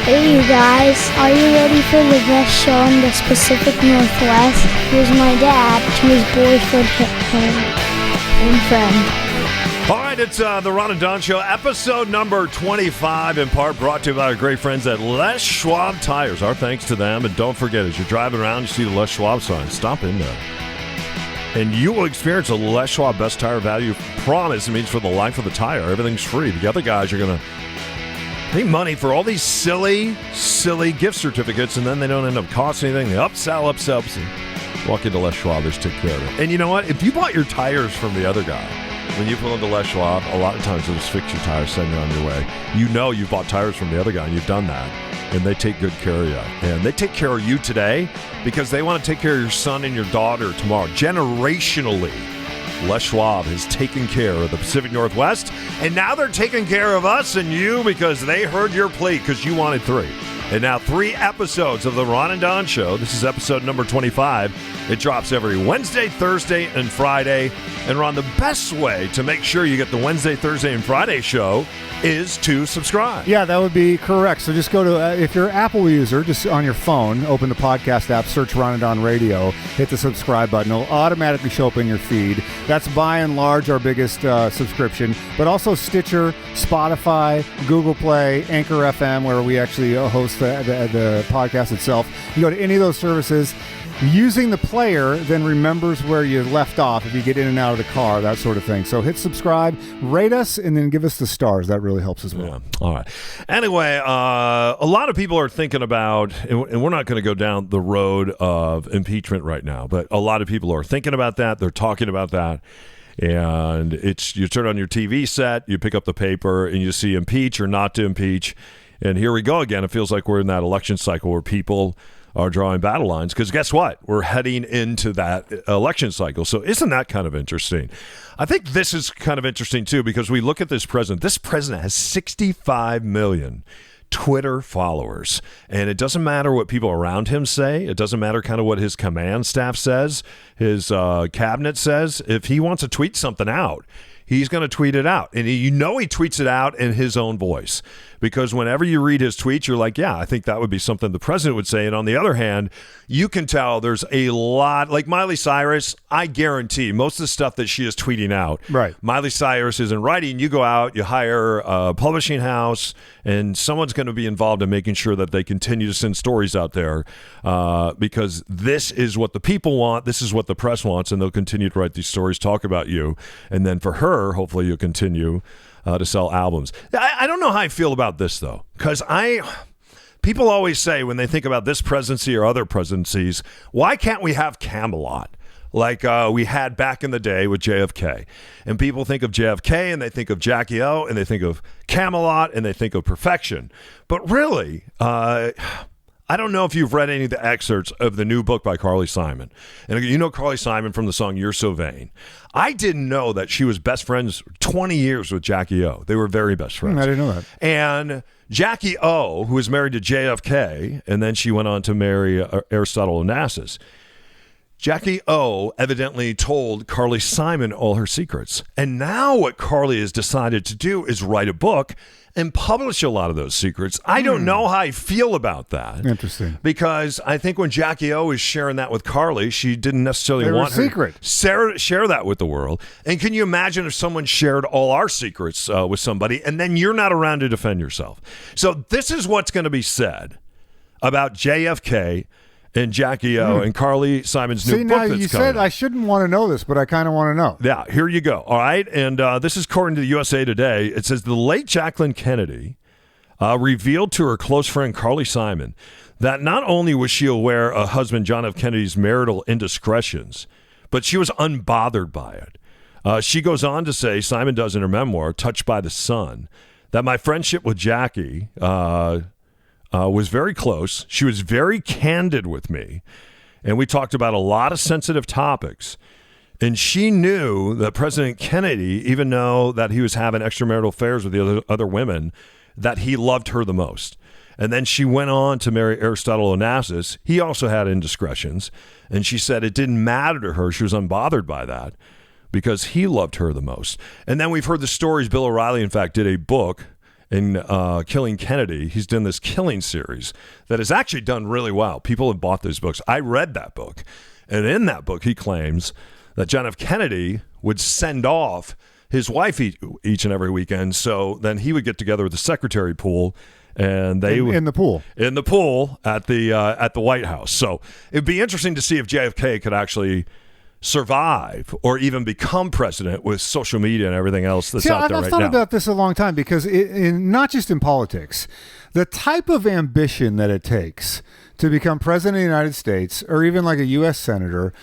Hey you guys, are you ready for the best show in the Pacific Northwest? Here's my dad to his boyfriend and friend. All right, it's the Ron and Don Show, episode number 25, in part brought to you by our great friends at Les Schwab Tires. Our thanks to them, and don't forget, as you're driving around, you see the Les Schwab sign, stop in there. And you will experience a Les Schwab Best Tire Value Promise. It means for the life of the tire, everything's free. The other guys are going to pay money for all these silly gift certificates, and then they don't end up costing anything. They upsell. Walk into Les Schwab, just take care of it. And you know what? If you bought your tires from the other guy, when you pull into Les Schwab, a lot of times they'll just fix your tires, send you on your way. You know you've bought tires from the other guy, and you've done that. And they take good care of you. And they take care of you today because they want to take care of your son and your daughter tomorrow. Generationally, Les Schwab has taken care of the Pacific Northwest, and now they're taking care of us and you because they heard your plea because you wanted 3. And now 3 episodes of the Ron and Don Show. This is episode number 25. It drops every Wednesday, Thursday, and Friday. And Ron, the best way to make sure you get the Wednesday, Thursday, and Friday show is to subscribe. Yeah, that would be correct. So just go to, if you're an Apple user, just on your phone, open the podcast app, search Ron and Don Radio, hit the subscribe button. It'll automatically show up in your feed. That's by and large our biggest subscription, but also Stitcher, Spotify, Google Play, Anchor FM, where we actually host the podcast itself. You go to any of those services. Using the player then remembers where you left off if you get in and out of the car, that sort of thing. So hit subscribe, rate us, and then give us the stars. That really helps as well. Yeah. All right. Anyway, a lot of people are thinking about, and we're not going to go down the road of impeachment right now, but a lot of people are thinking about that. They're talking about that. And it's, you turn on your TV set, you pick up the paper, and you see impeach or not to impeach. And here we go again. It feels like we're in that election cycle where people are drawing battle lines, because guess what? We're heading into that election cycle. So isn't that kind of interesting? I think this is kind of interesting, too, because we look at this president. This president has 65 million Twitter followers, and it doesn't matter what people around him say. It doesn't matter kind of what his command staff says, his cabinet says. If he wants to tweet something out, he's going to tweet it out. And he tweets it out in his own voice. Because whenever you read his tweets, you're like, yeah, I think that would be something the president would say. And on the other hand, you can tell there's a lot, like Miley Cyrus, I guarantee most of the stuff that she is tweeting out, right? Miley Cyrus isn't writing. You go out, you hire a publishing house, and someone's going to be involved in making sure that they continue to send stories out there because this is what the people want. This is what the press wants, and they'll continue to write these stories, talk about you. And then for her, hopefully you'll continue to sell albums. I don't know how I feel about this, though, because people always say when they think about this presidency or other presidencies, why can't we have Camelot like we had back in the day with JFK? And people think of JFK and they think of Jackie O and they think of Camelot and they think of perfection. But really, I don't know if you've read any of the excerpts of the new book by Carly Simon. And you know Carly Simon from the song You're So Vain. I didn't know that she was best friends 20 years with Jackie O. They were very best friends. I didn't know that. And Jackie O, who was married to JFK, and then she went on to marry Aristotle Onassis. Jackie O evidently told Carly Simon all her secrets. And now what Carly has decided to do is write a book and publish a lot of those secrets. I don't know how I feel about that. Interesting. Because I think when Jackie O is sharing that with Carly, she didn't necessarily want her to share that with the world. And can you imagine if someone shared all our secrets with somebody and then you're not around to defend yourself? So this is what's going to be said about JFK and Jackie O and Carly Simon's new book that's coming. You said I shouldn't want to know this, but I kind of want to know. Yeah, here you go. All right, and this is according to the USA Today. It says the late Jacqueline Kennedy revealed to her close friend Carly Simon that not only was she aware of husband John F. Kennedy's marital indiscretions, but she was unbothered by it. She goes on to say, Simon does in her memoir, Touched by the Sun, that my friendship with Jackie was very close. She was very candid with me, and we talked about a lot of sensitive topics. And she knew that President Kennedy, even though that he was having extramarital affairs with the other women, that he loved her the most. And then she went on to marry Aristotle Onassis. He also had indiscretions, and she said it didn't matter to her. She was unbothered by that because he loved her the most. And then we've heard the stories. Bill O'Reilly, in fact, did a book, in Killing Kennedy, he's done this killing series that has actually done really well. People have bought those books. I read that book. And in that book, he claims that John F. Kennedy would send off his wife each and every weekend. So then he would get together with the secretary pool, and they in the pool at the White House. So it'd be interesting to see if JFK could actually survive or even become president with social media and everything else that's out there right now. I've thought about this a long time because not just in politics, the type of ambition that it takes to become president of the United States, or even like a U.S. senator,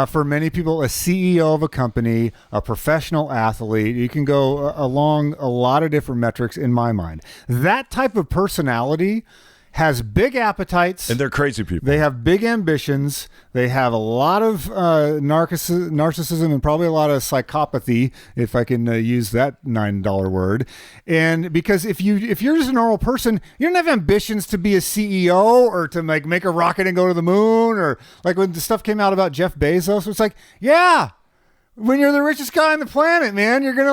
for many people, a CEO of a company, a professional athlete, you can go along a lot of different metrics in my mind. That type of personality has big appetites. And they're crazy people. They have big ambitions. They have a lot of narcissism and probably a lot of psychopathy, if I can use that $9 word. And because if you're just a normal person, you don't have ambitions to be a CEO or to make a rocket and go to the moon, or like when the stuff came out about Jeff Bezos, it's like, yeah, when you're the richest guy on the planet, man, you're going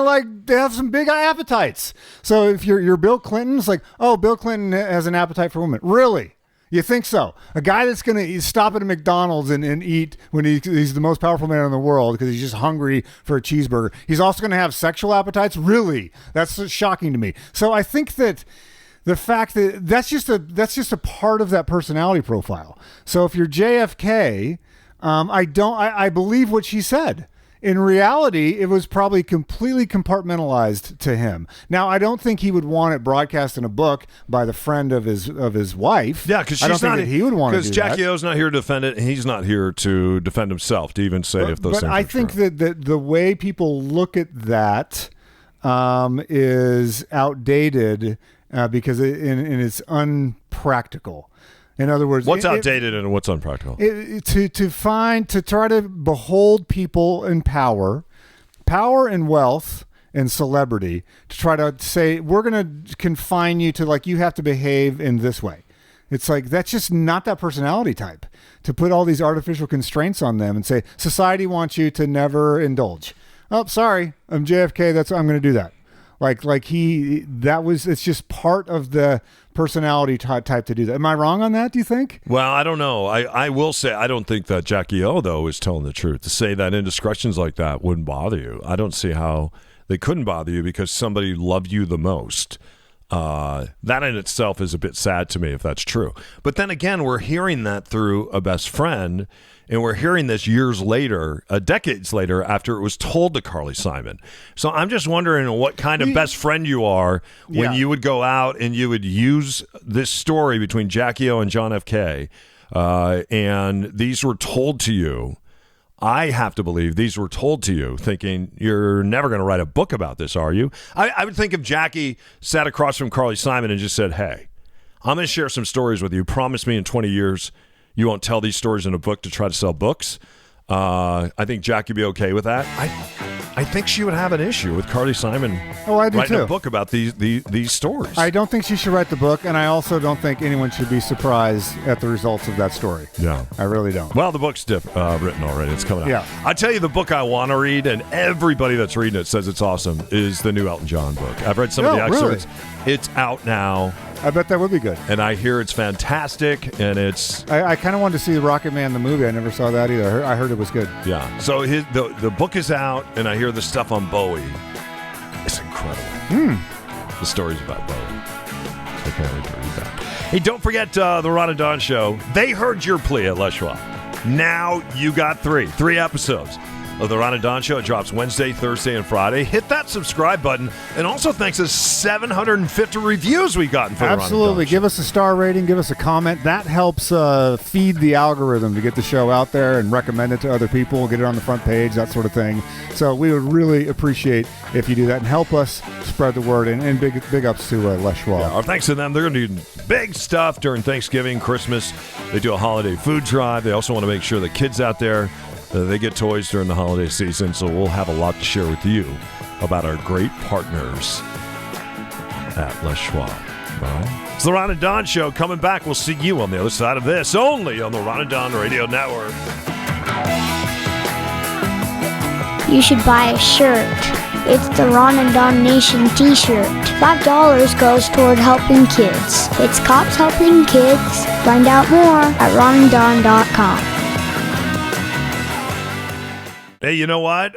to have some big appetites. So if you're Bill Clinton, it's like, oh, Bill Clinton has an appetite for women. Really? You think so? A guy that's going to stop at a McDonald's and eat when he's the most powerful man in the world because he's just hungry for a cheeseburger. He's also going to have sexual appetites? Really? That's shocking to me. So I think that the fact that that's just a part of that personality profile. So if you're JFK, I believe what she said. In reality, it was probably completely compartmentalized to him. Now, I don't think he would want it broadcast in a book by the friend of his wife. Yeah, because I don't think that he would want to do that. Because Jackie O's not here to defend it, and he's not here to defend himself to even say if those things are true. But I think that the way people look at that is outdated because it's unpractical. In other words, what's outdated and what's unpractical? To try to behold people in power and wealth and celebrity, to try to say, we're going to confine you to, like, you have to behave in this way. It's like, that's just not that personality type, to put all these artificial constraints on them and say, society wants you to never indulge. Oh, sorry, I'm JFK. I'm going to do that. It's just part of the personality type to do that. Am I wrong on that, do you think? Well, I don't know. I will say I don't think that Jackie O, though, is telling the truth. To say that indiscretions like that wouldn't bother you. I don't see how they couldn't bother you because somebody loved you the most. That in itself is a bit sad to me if that's true. But then again, we're hearing that through a best friend, and we're hearing this years later, decades later, after it was told to Carly Simon. So I'm just wondering what kind of best friend you are when you would go out and you would use this story between Jackie O and John F. K. And these were told to you. I have to believe these were told to you thinking you're never going to write a book about this, are you? I would think if Jackie sat across from Carly Simon and just said, hey, I'm going to share some stories with you. Promise me in 20 years you won't tell these stories in a book to try to sell books. I think Jackie would be okay with that. I think she would have an issue with Carly Simon writing a book about these stories. I don't think she should write the book, and I also don't think anyone should be surprised at the results of that story. Yeah. I really don't. Well, the book's written already. It's coming out. Yeah. I tell you, the book I want to read, and everybody that's reading it says it's awesome, is the new Elton John book. I've read some of the excerpts. Really? It's out now. I bet that would be good. And I hear it's fantastic, and it's... I kind of wanted to see Rocket Man, the movie. I never saw that either. I heard it was good. Yeah. So the book is out, and I hear the stuff on Bowie. It's incredible. The stories about Bowie. I can't wait to read that. Hey, don't forget the Ron and Don Show. They heard your plea at Les Schwab. Now you got three episodes of the Ron and Don Show. It drops Wednesday, Thursday, and Friday. Hit that subscribe button. And also thanks to 750 reviews we've gotten for the Ron and Don Show. Absolutely. Give us a star rating. Give us a comment. That helps feed the algorithm to get the show out there and recommend it to other people, get it on the front page, that sort of thing. So we would really appreciate if you do that and help us spread the word. And big ups to Les Schwab. Yeah, our thanks to them. They're going to do big stuff during Thanksgiving, Christmas. They do a holiday food drive. They also want to make sure the kids out there, they get toys during the holiday season, so we'll have a lot to share with you about our great partners at Les Schwab. All right? It's the Ron and Don Show coming back. We'll see you on the other side of this, only on the Ron and Don Radio Network. You should buy a shirt. It's the Ron and Don Nation t-shirt. $5 goes toward helping kids. It's cops helping kids. Find out more at ronanddon.com. Hey, you know what?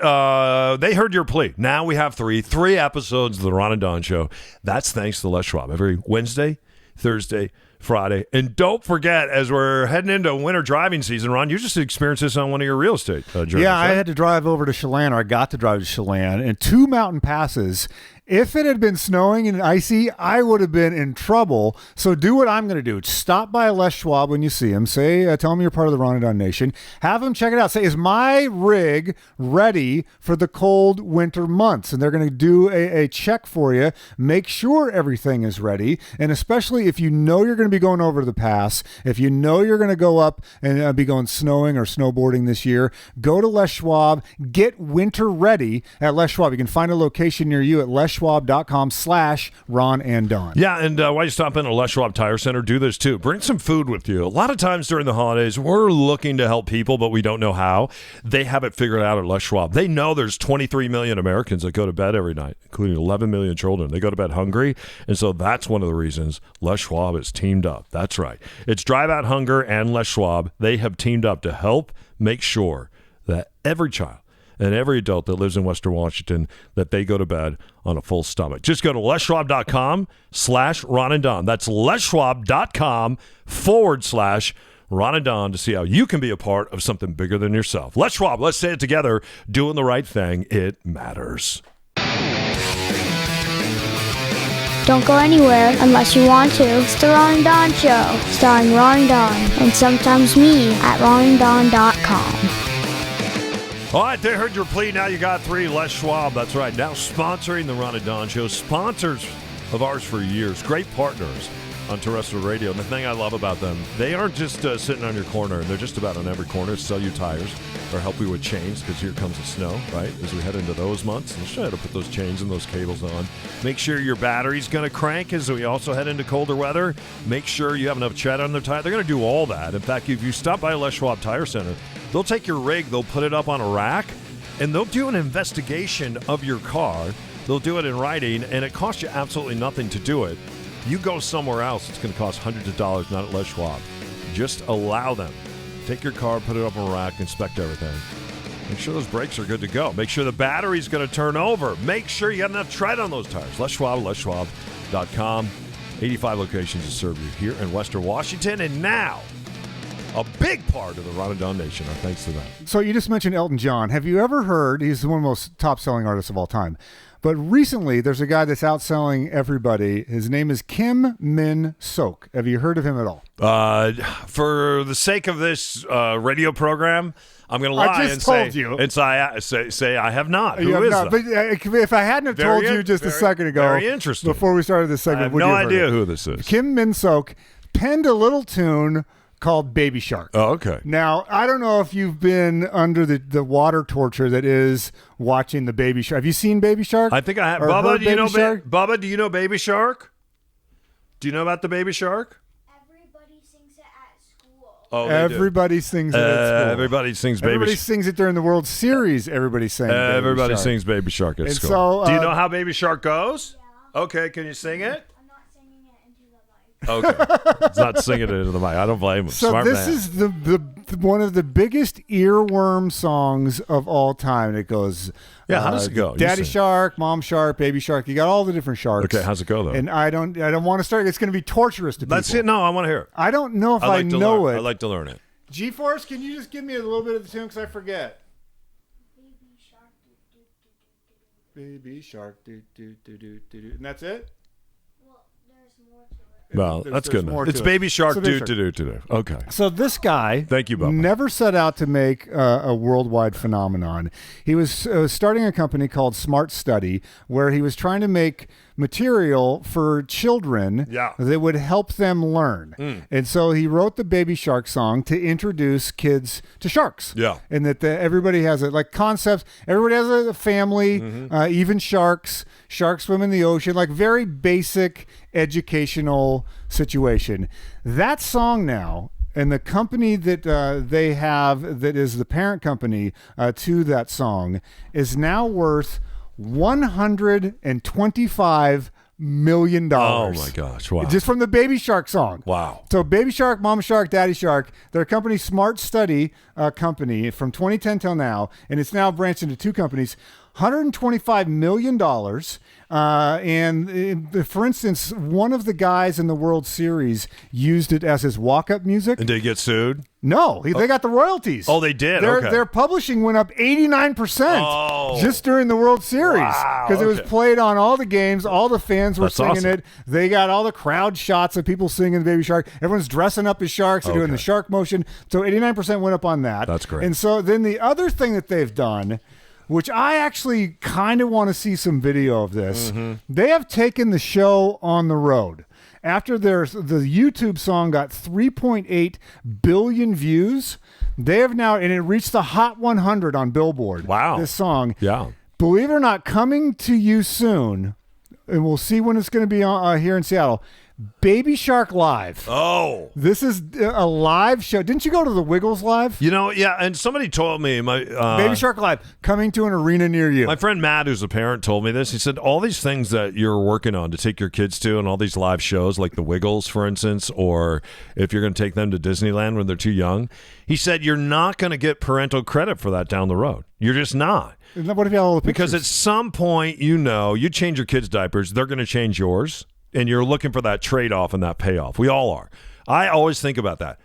They heard your plea. Now we have three episodes of the Ron and Don Show. That's thanks to Les Schwab. Every Wednesday, Thursday, Friday. And don't forget, as we're heading into winter driving season, Ron, you just experienced this on one of your real estate journeys. Yeah, right? I had to drive over to Chelan, or I got to drive to Chelan, and 2 mountain passes. If it had been snowing and icy, I would have been in trouble. So do what I'm going to do. Stop by Les Schwab when you see him. Say, tell him you're part of the Ron and Don Nation. Have him check it out. Say, is my rig ready for the cold winter months? And they're going to do a check for you. Make sure everything is ready. And especially if you know you're going to be going over the pass, if you know you're going to go up and be going snowing or snowboarding this year, go to Les Schwab. Get winter ready at Les Schwab. You can find a location near you at leschwab.com/Ron and Don. Yeah, and while you stop in a Les Schwab Tire Center, do this too. Bring some food with you. A lot of times during the holidays, we're looking to help people, but we don't know how. They have it figured out at Les Schwab. They know there's 23 million Americans that go to bed every night, including 11 million children. They go to bed hungry, and so that's one of the reasons Les Schwab is teamed up. That's right. It's Drive Out Hunger and Les Schwab. They have teamed up to help make sure that every child and every adult that lives in Western Washington, that they go to bed on a full stomach. Just go to leschwab.com/Ron and Don. That's leschwab.com/Ron and Don to see how you can be a part of something bigger than yourself. Les Schwab, let's say it together. Doing the right thing, it matters. Don't go anywhere unless you want to. It's the Ron and Don Show, starring Ron and Don, and sometimes me at ronanddon.com. All right, they heard your plea. Now you got 3. Les Schwab, that's right. Now sponsoring the Ron and Don Show. Sponsors of ours for years. Great partners on terrestrial radio. And the thing I love about them, they aren't just sitting on your corner. They're just about on every corner. Sell you tires or help you with chains, because here comes the snow, right? As we head into those months. And show you how to put those chains and those cables on. Make sure your battery's going to crank as we also head into colder weather. Make sure you have enough tread on their tire. They're going to do all that. In fact, if you stop by Les Schwab Tire Center, they'll take your rig, they'll put it up on a rack, and they'll do an investigation of your car. They'll do it in writing, and it costs you absolutely nothing to do it. You go somewhere else, it's going to cost hundreds of dollars, not at Les Schwab. Just allow them. Take your car, put it up on a rack, inspect everything. Make sure those brakes are good to go. Make sure the battery's going to turn over. Make sure you have enough tread on those tires. Les Schwab, leschwab.com. 85 locations to serve you here in Western Washington, and now a big part of the Ron and Don Nation. Our thanks to them. So you just mentioned Elton John. Have you ever heard, he's one of the most top-selling artists of all time, but recently there's a guy that's outselling everybody. His name is Kim Min Sok. Have you heard of him at all? For the sake of this radio program, I'm going to lie and say I have not. Who is that? But if I hadn't have told you just a second ago, very interesting. Before we started this segment, I have no idea who this is. Kim Min Sok penned a little tune called Baby Shark. Oh, okay. Now, I don't know if you've been under the water torture that is watching the Baby Shark. Have you seen Baby Shark? I think I have. Or Bubba, heard Baby Shark? Bubba, do you know Baby Shark? Do you know about the Baby Shark? Everybody sings it at school. Oh, everybody sings it at school. Everybody sings Baby Shark. Everybody sings it during the World Series. Everybody sings Everybody Baby Shark. sings Baby Shark at And school. so, do you know how Baby Shark goes? Yeah. Okay, can you sing it? I'm not singing it into the mic. Okay. It's not singing it into the mic. I don't blame him. So Smart this man. is the one of the biggest earworm songs of all time. It goes, Yeah, how does it go? You Daddy sing. Shark, Mom Shark, Baby Shark. You got all the different sharks. Okay, how's it go though? And I don't want to start. It's going to be torturous to people. That's it. No, I want to hear it. I don't know if I know it. I'd like to learn it. G-Force, can you just give me a little bit of the tune because I forget? Baby shark, do, Baby Shark, do do do do do do, and that's it. Well, there's more to it. Well, There's that's good more enough. to It's it. Baby Shark, So do, Baby do, do, do. Okay. So this guy, Thank you, Bubba. never set out to make a worldwide phenomenon. He was starting a company called Smart Study, where he was trying to make material for children that would help them learn. And so he wrote the Baby Shark song to introduce kids to sharks. Yeah. And that everybody has it, like concepts. Everybody has a family, even sharks. Sharks swim in the ocean, like very basic educational situation. That song now, and the company that they have that is the parent company to that song, is now worth $125 million. Oh my gosh! Wow! Just from the Baby Shark song. Wow! So Baby Shark, Mama Shark, Daddy Shark, their company Smart Study company from 2010 till now, and it's now branched into two companies. $125 million. For instance, one of the guys in the World Series used it as his walk-up music. And did he get sued? No, they got the royalties. Oh, they did? Their publishing went up 89% just during the World Series because it was played on all the games. All the fans were singing it. They got all the crowd shots of people singing Baby Shark. Everyone's dressing up as sharks and doing the shark motion. So 89% went up on that. That's great. And so then the other thing that they've done, which I actually kind of want to see some video of this, they have taken the show on the road. After the YouTube song got 3.8 billion views, they have now, and it reached the Hot 100 on Billboard. Wow. This song. Yeah. Believe it or not, coming to you soon, and we'll see when it's going to be here in Seattle, Baby Shark Live. Oh. This is a live show. Didn't you go to the Wiggles Live? You know, yeah, and somebody told me Baby Shark Live, coming to an arena near you. My friend Matt, who's a parent, told me this. He said all these things that you're working on to take your kids to and all these live shows like the Wiggles, for instance, or if you're going to take them to Disneyland when they're too young, he said you're not going to get parental credit for that down the road. You're just not. What if you have all the pictures? Because at some point, you change your kids' diapers, they're going to change yours. And you're looking for that trade-off and that payoff. We all are. I always think about that.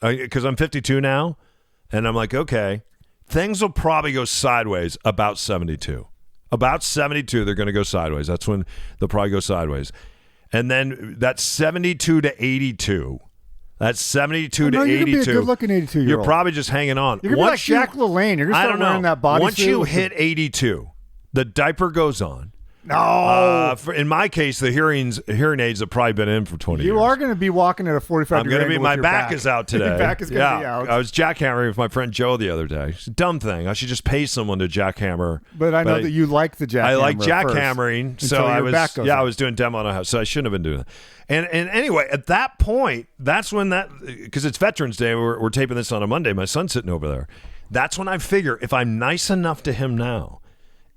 Because I'm 52 now, and I'm like, okay, things will probably go sideways about 72. About 72, they're going to go sideways. That's when they'll probably go sideways. And then that's 72 to 82. That's 72 to 82. You're going to be a good-looking 82-year-old. You're probably just hanging on. You're going to be like Jack LaLanne. You're going to start wearing that bodysuit. Once you hit 82, the diaper goes on. No. In my case, the hearing aids have probably been in for 20 years. You are going to be walking at a 45 degree angle. My back is out today. Your back is going to be out. I was jackhammering with my friend Joe the other day. It's a dumb thing. I should just pay someone to jackhammer. But I know that you like the jackhammer. I like jackhammering. So I was doing demo on a house. So I shouldn't have been doing that. And anyway, at that point, that's when because it's Veterans Day. We're taping this on a Monday. My son's sitting over there. That's when I figure if I'm nice enough to him now,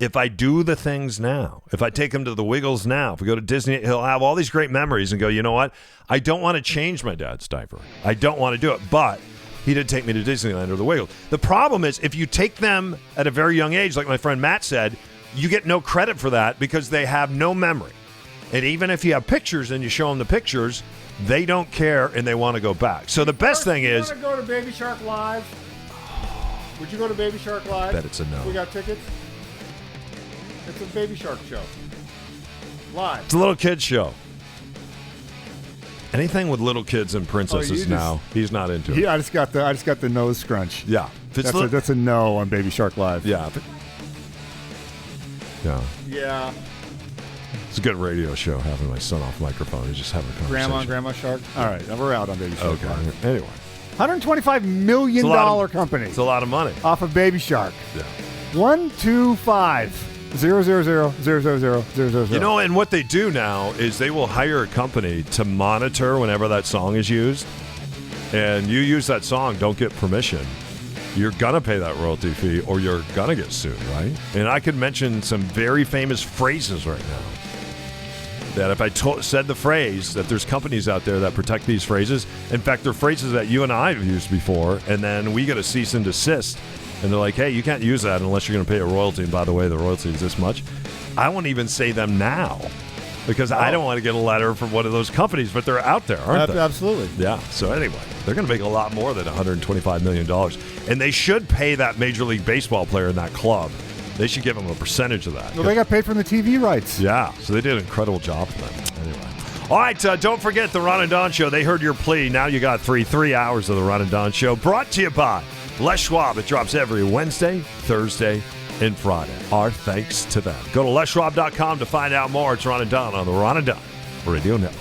if I do the things now, if I take him to the Wiggles now, if we go to Disney, he'll have all these great memories and go, you know what? I don't want to change my dad's diaper. I don't want to do it. But he did take me to Disneyland or the Wiggles. The problem is if you take them at a very young age, like my friend Matt said, you get no credit for that because they have no memory. And even if you have pictures and you show them the pictures, they don't care and they want to go back. So the best thing is... You want to go to Baby Shark Live? Would you go to Baby Shark Live? I bet it's a no. We got tickets? It's a Baby Shark show. Live. It's a little kids show. Anything with little kids and princesses now, he's not into it. Yeah, I just got the nose scrunch. Yeah. That's a no on Baby Shark Live. Yeah. Yeah. It's a good radio show having my son off microphone. He's just having a conversation. Grandma Shark. All right, now we're out on Baby Shark Live. Anyway. $125 million company. It's a lot of money. Off of Baby Shark. Yeah. 1-250-000-000. You know, and what they do now is they will hire a company to monitor whenever that song is used. And you use that song, don't get permission. You're going to pay that royalty fee or you're going to get sued, right? And I could mention some very famous phrases right now. That if I said the phrase, that there's companies out there that protect these phrases. In fact, they're phrases that you and I have used before, and then we get a cease and desist. And they're like, hey, you can't use that unless you're going to pay a royalty. And by the way, the royalty is this much. I won't even say them now because I don't want to get a letter from one of those companies, but they're out there, aren't they? Absolutely. Yeah. So anyway, they're going to make a lot more than $125 million. And they should pay that Major League Baseball player in that club. They should give them a percentage of that. Well, they got paid from the TV rights. Yeah, so they did an incredible job for them. Anyway. All right, don't forget the Ron and Don Show. They heard your plea. Now you got three hours of the Ron and Don Show brought to you by Les Schwab. It drops every Wednesday, Thursday, and Friday. Our thanks to them. Go to leschwab.com to find out more. It's Ron and Don on the Ron and Don Radio Network.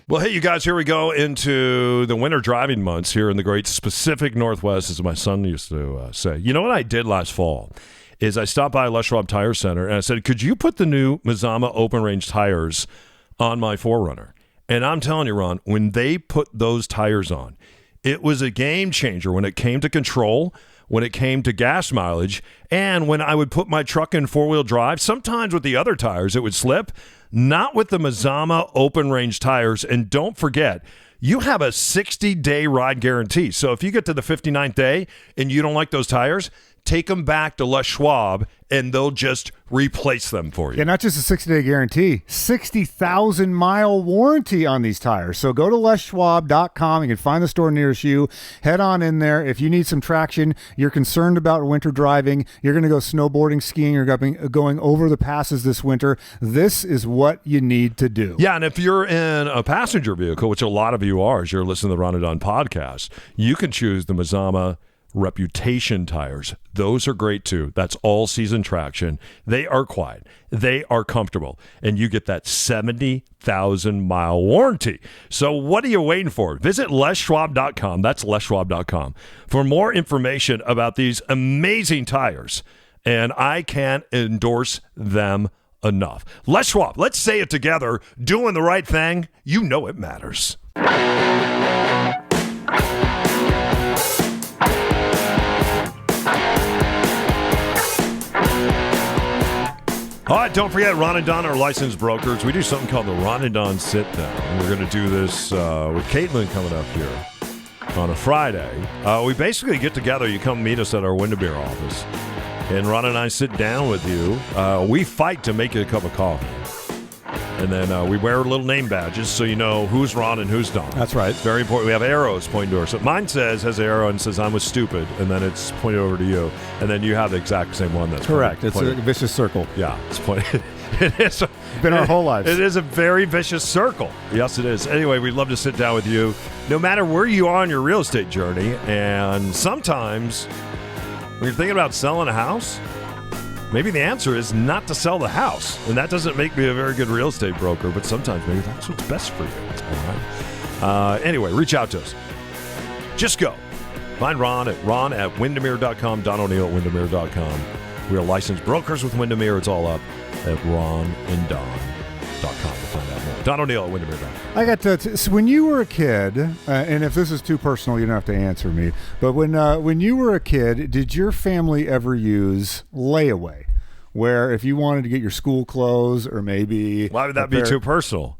Well, hey, you guys, here we go into the winter driving months here in the great Pacific Northwest, as my son used to say. You know what I did last fall is I stopped by Les Schwab Tire Center, and I said, could you put the new Mazama open-range tires on my 4Runner? And I'm telling you, Ron, when they put those tires on, It was a game changer when it came to control, when it came to gas mileage, and when I would put my truck in four-wheel drive. Sometimes with the other tires, it would slip. Not with the Mazama open-range tires. And don't forget, you have a 60-day ride guarantee. So if you get to the 59th day and you don't like those tires, take them back to Les Schwab, and they'll just replace them for you. Yeah, not just a 60-day guarantee, 60,000-mile warranty on these tires. So go to leschwab.com. You can find the store nearest you. Head on in there. If you need some traction, you're concerned about winter driving, you're going to go snowboarding, skiing, you're going over the passes this winter, this is what you need to do. Yeah, and if you're in a passenger vehicle, which a lot of you are as you're listening to the Ron and Don podcast, you can choose the Mazama Reputation tires. Those are great too. That's all season traction. They are quiet. They are comfortable. And you get that 70,000 mile warranty. So what are you waiting for? Visit leschwab.com. That's leschwab.com for more information about these amazing tires. And I can't endorse them enough. Les Schwab, let's say it together. Doing the right thing. You know it matters. All right, don't forget, Ron and Donna are licensed brokers. We do something called the Ron and Don Sit Down. We're going to do this with Caitlin coming up here on a Friday. We basically get together. You come meet us at our Windermere office, and Ron and I sit down with you. We fight to make you a cup of coffee. And then we wear little name badges so you know who's Ron and who's Don. That's right. It's very important. We have arrows pointing to us. So mine has an arrow and says, I'm a stupid, and then it's pointed over to you. And then you have the exact same one that's correct. Pointed. It's a vicious circle. Yeah, it's pointed. It is. Been our whole lives. It is a very vicious circle. Yes, it is. Anyway, we'd love to sit down with you no matter where you are on your real estate journey. And sometimes when you're thinking about selling a house, maybe the answer is not to sell the house. And that doesn't make me a very good real estate broker, but sometimes maybe that's what's best for you. All right. Anyway, reach out to us. Just go. Find Ron at windermere.com, Don O'Neill at windermere.com. We are licensed brokers with Windermere. It's all up at ronanddon.com to find out more. Don O'Neill at windermere.com. I got to so when you were a kid, and if this is too personal, you don't have to answer me, but when you were a kid, did your family ever use layaway? Where if you wanted to get your school clothes or maybe... Why would that be too personal?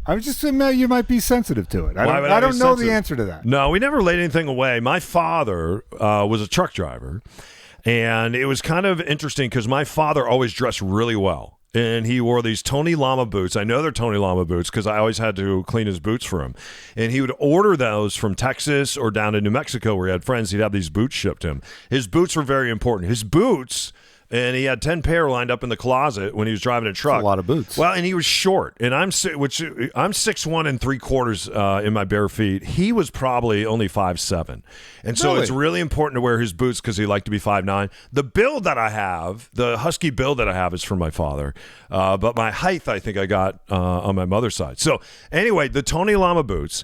I was just saying you might be sensitive to it. I don't know the answer to that. No, we never laid anything away. My father was a truck driver, and it was kind of interesting because my father always dressed really well. And he wore these Tony Lama boots. I know they're Tony Lama boots because I always had to clean his boots for him. And he would order those from Texas or down in New Mexico where he had friends. He'd have these boots shipped him. His boots were very important. His boots... And he had 10 pair lined up in the closet when he was driving a truck. That's a lot of boots. Well, and he was short, and I'm 6'1" and 3/4 in my bare feet. He was probably only 5'7", and so It's really important to wear his boots because he liked to be 5'9". The build that I have, the husky build that I have, is from my father, but my height I think I got on my mother's side. So anyway, the Tony Lama boots.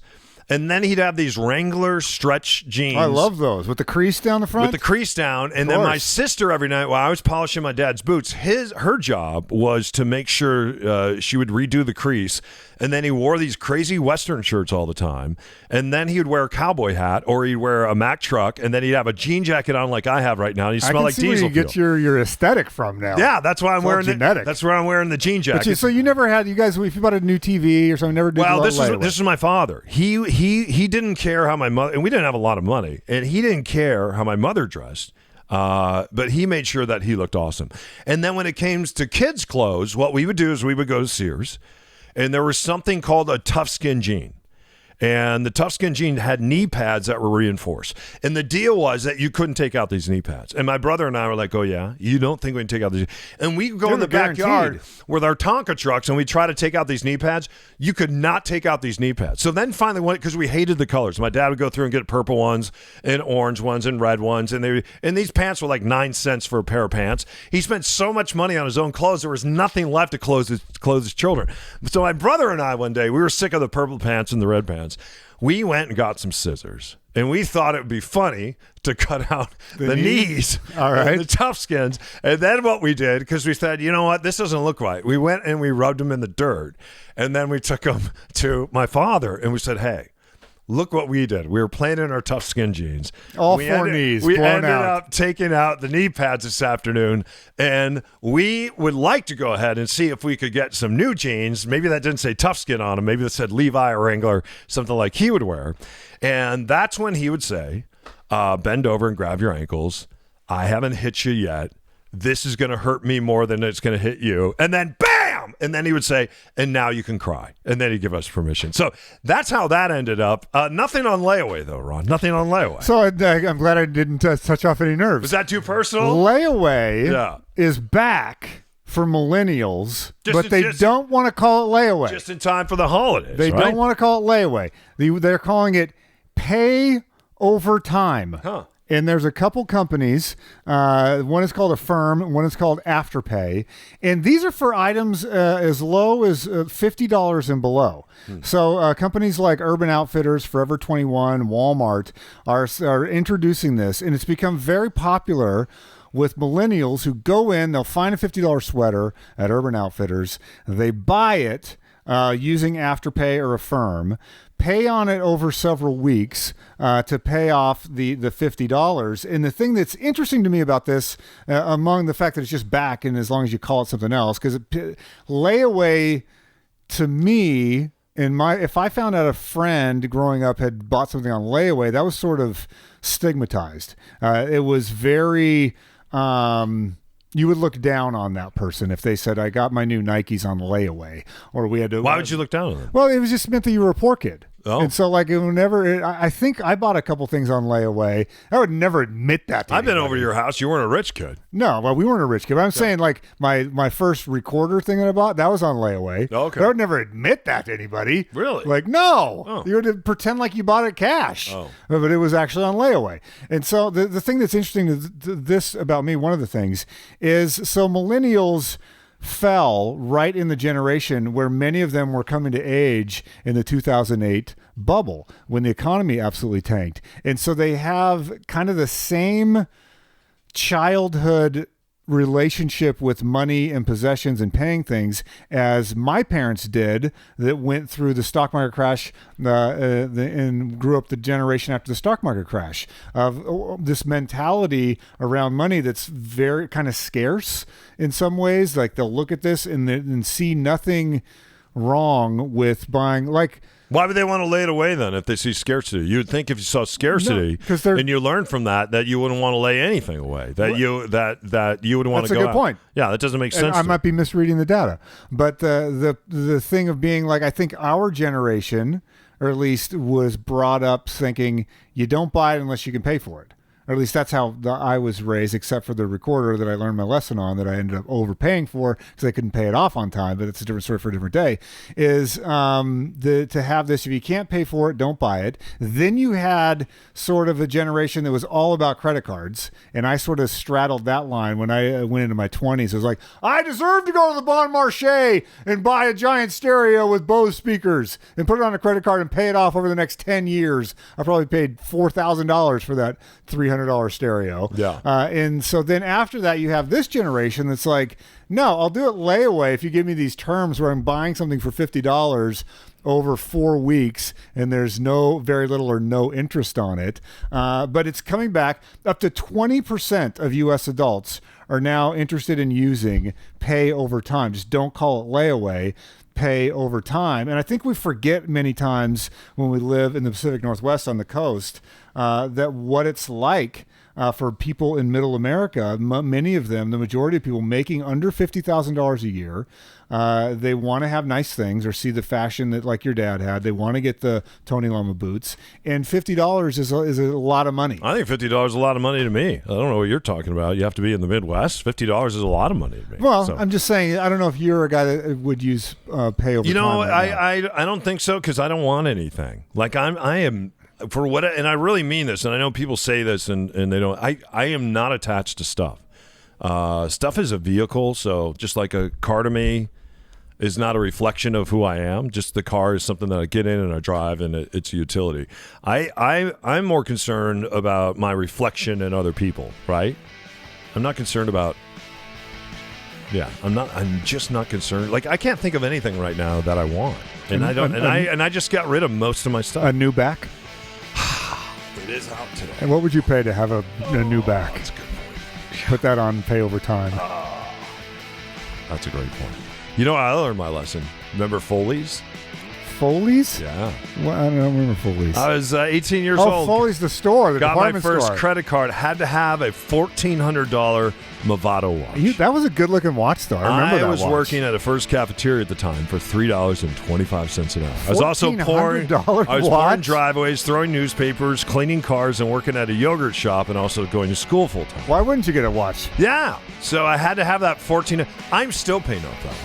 And then he'd have these Wrangler stretch jeans. I love those. With the crease down the front? With the crease down. And then my sister, every night while I was polishing my dad's boots, her job was to make sure she would redo the crease. And then he wore these crazy Western shirts all the time. And then he would wear a cowboy hat or he'd wear a Mack truck. And then he'd have a jean jacket on like I have right now. And he'd smell like diesel fuel. I can see where you get your aesthetic from now. Yeah, that's why I'm wearing genetic. That's where I'm wearing the jean jacket. So you never had, you guys, if you bought a new TV or something, never did this is my father. He didn't care how my mother, and we didn't have a lot of money, and he didn't care how my mother dressed. But he made sure that he looked awesome. And then when it came to kids' clothes, what we would do is we would go to Sears, and there was something called a tough skin jean. And the tough skin jean had knee pads that were reinforced. And the deal was that you couldn't take out these knee pads. And my brother and I were like, oh, yeah? You don't think we can take out these? And we go in the backyard with our Tonka trucks and we try to take out these knee pads. You could not take out these knee pads. So then finally, because we hated the colors, my dad would go through and get purple ones and orange ones and red ones. And these pants were like 9 cents for a pair of pants. He spent so much money on his own clothes, there was nothing left to clothe his children. So my brother and I, one day, we were sick of the purple pants and the red pants. We went and got some scissors, and we thought it would be funny to cut out the knees, all right, the tough skins. And then what we did, because we said, you know what, this doesn't look right. We went and we rubbed them in the dirt, and then we took them to my father, and we said, hey, look what we did. We were playing in our tough skin jeans. All four knees We blown ended out. up taking out the knee pads this afternoon, and we would like to go ahead and see if we could get some new jeans. Maybe that didn't say tough skin on them. Maybe that said Levi or Wrangler, something like he would wear. And that's when he would say, bend over and grab your ankles. I haven't hit you yet. This is going to hurt me more than it's going to hit you. And then bam! And then he would say, and now you can cry. And then he'd give us permission. So that's how that ended up. Nothing on layaway, though, Ron. Nothing on layaway. So I'm glad I didn't touch off any nerves. Was that too personal? Layaway is back for millennials, but they don't want to call it layaway. Just in time for the holidays, They don't want to call it layaway. They're calling it pay over time. Huh. And there's a couple companies. One is called Affirm. One is called Afterpay. And these are for items as low as $50 and below. So companies like Urban Outfitters, Forever 21, Walmart are introducing this. And it's become very popular with millennials who go in, they'll find a $50 sweater at Urban Outfitters. They buy it using Afterpay or Affirm, pay on it over several weeks to pay off the $50. And the thing that's interesting to me about this, among the fact that it's just back, and as long as you call it something else, because layaway to me, if I found out a friend growing up had bought something on layaway, that was sort of stigmatized. It was very... you would look down on that person if they said, I got my new Nikes on layaway, or we had to. Why would you look down on them? Well, it was just meant that you were a poor kid. Oh. And so, like, I think I bought a couple things on layaway. I would never admit that to I've been anybody. over to your house. You weren't a rich kid. No, well, we weren't a rich kid. But I'm saying, like, my first recorder thing that I bought, that was on layaway. Okay. But I would never admit that to anybody. Really? Like, no. Oh. You would pretend like you bought it cash. Oh. But it was actually on layaway. And so the thing that's interesting to this about me, one of the things, is so millennials fell right in the generation where many of them were coming to age in the 2008 bubble when the economy absolutely tanked. And so they have kind of the same childhood relationship with money and possessions and paying things as my parents did, that went through the stock market crash and grew up the generation after the stock market crash, of this mentality around money that's very kind of scarce in some ways. Like, they'll look at this and see nothing wrong with buying, like, Why would they want to lay it away then if they see scarcity? You would think if you saw scarcity and you learned from that you wouldn't want to lay anything away. That you would want to go out. That's a good point. Yeah, that doesn't make sense. I might be misreading the data, but the thing of being like, I think our generation, or at least was brought up thinking you don't buy it unless you can pay for it. Or at least that's how I was raised, except for the recorder that I learned my lesson on, that I ended up overpaying for because I couldn't pay it off on time. But it's a different story for a different day. Is to have this, if you can't pay for it, don't buy it. Then you had sort of a generation that was all about credit cards, and I sort of straddled that line when I went into my 20s. It was like, I deserve to go to the Bon Marché and buy a giant stereo with Bose speakers and put it on a credit card and pay it off over the next 10 years. I probably paid $4,000 for that $300 stereo. Yeah. And so then after that, you have this generation that's like, no, I'll do it layaway if you give me these terms where I'm buying something for $50 over 4 weeks and there's very little or no interest on it. But it's coming back. Up to 20% of U.S. adults are now interested in using pay over time. Just don't call it layaway. Pay over time. And I think we forget many times when we live in the Pacific Northwest on the coast that what it's like for people in middle America, many of them, the majority of people making under $50,000 a year. They want to have nice things or see the fashion that, like your dad had. They want to get the Tony Lama boots. And $50 is a lot of money. I think $50 is a lot of money to me. I don't know what you're talking about. You have to be in the Midwest. $50 is a lot of money to me. Well, so I'm just saying, I don't know if you're a guy that would use pay over time. I don't think so, because I don't want anything. Like, I am... For what, and I really mean this, and I know people say this and they don't. I am not attached to stuff. Stuff is a vehicle, so just like a car to me is not a reflection of who I am. Just the car is something that I get in and I drive, and it's a utility. I'm more concerned about my reflection in other people, right? I'm not concerned about Yeah, I'm just not concerned. Like, I can't think of anything right now that I want, and I just got rid of most of my stuff. A new back? It is out today. And what would you pay to have a new back? That's a good point. Put that on pay over time. That's a great point. You know, I learned my lesson. Remember Foley's? Foley's? Yeah. Well, I don't remember Foley's. I was 18 years old. Foley's the store, the got my department first store. credit card. Had to have a $1,400 Movado watch. That was a good-looking watch, though. I remember that I was watch. working at a First Cafeteria at the time for $3.25 an hour. I was also pouring watch? driveways, throwing newspapers, cleaning cars, and working at a yogurt shop, and also going to school full time. Why wouldn't you get a watch? Yeah, so I had to have that 14. I'm still paying off that watch.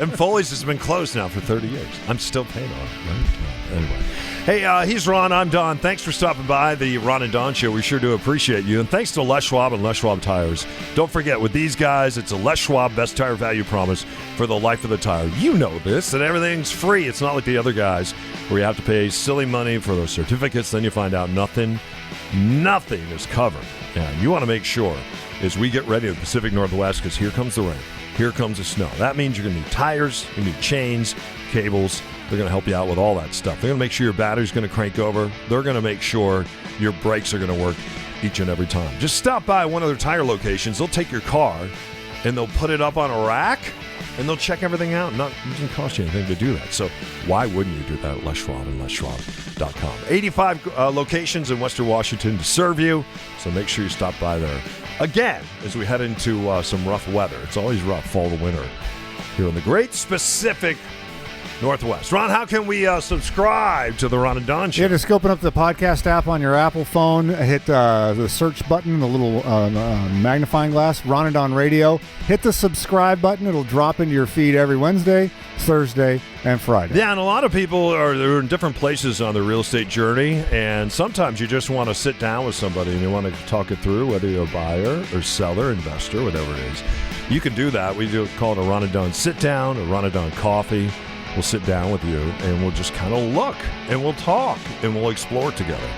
And Foley's has been closed now for 30 years. I'm still paying on it, right? Anyway. Hey, he's Ron. I'm Don. Thanks for stopping by the Ron and Don Show. We sure do appreciate you. And thanks to Les Schwab and Les Schwab Tires. Don't forget, with these guys, it's a Les Schwab Best Tire Value Promise for the life of the tire. You know this, that everything's free. It's not like the other guys where you have to pay silly money for those certificates. Then you find out nothing is covered. And you want to make sure as we get ready in the Pacific Northwest, because here comes the rain. Here comes the snow. That means you're going to need tires, you need chains, cables. They're going to help you out with all that stuff. They're going to make sure your battery's going to crank over. They're going to make sure your brakes are going to work each and every time. Just stop by one of their tire locations. They'll take your car, and they'll put it up on a rack, and they'll check everything out. It doesn't cost you anything to do that. So why wouldn't you do that at Les Schwab and LesSchwab.com? 85 locations in Western Washington to serve you, so make sure you stop by there. Again, as we head into some rough weather. It's always rough, fall to winter, here in the great Pacific Northwest. Ron, how can we subscribe to the Ron and Don Show? Yeah, just open up the podcast app on your Apple phone, hit the search button, the little magnifying glass, Ron and Don Radio. Hit the subscribe button. It'll drop into your feed every Wednesday, Thursday, and Friday. Yeah, and a lot of people they're in different places on their real estate journey, and sometimes you just want to sit down with somebody and you want to talk it through, whether you're a buyer or seller, investor, whatever it is. You can do that. We do call it a Ron and Don sit down, a Ron and Don coffee. We'll sit down with you, and we'll just kind of look, and we'll talk, and we'll explore together.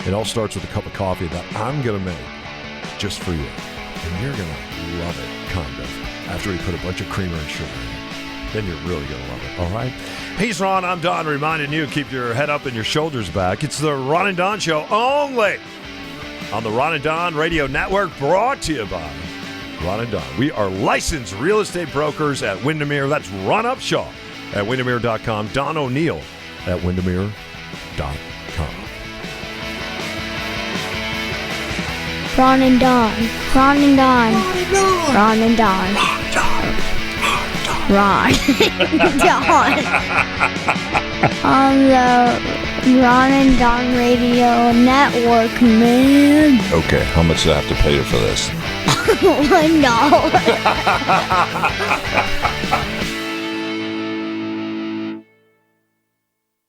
It all starts with a cup of coffee that I'm going to make just for you. And you're going to love it, kind of, after we put a bunch of creamer and sugar in it. Then you're really going to love it, all right? He's Ron, I'm Don, reminding you, keep your head up and your shoulders back. It's the Ron and Don Show only on the Ron and Don Radio Network, brought to you by Ron and Don. We are licensed real estate brokers at Windermere. That's Ron Upshaw at Windermere.com. Don O'Neill at Windermere.com. Ron and Don. Ron and Don. Ron and Don. Ron and Don. On the Ron and Don Radio Network, man. Okay, how much do I have to pay you for this? $1.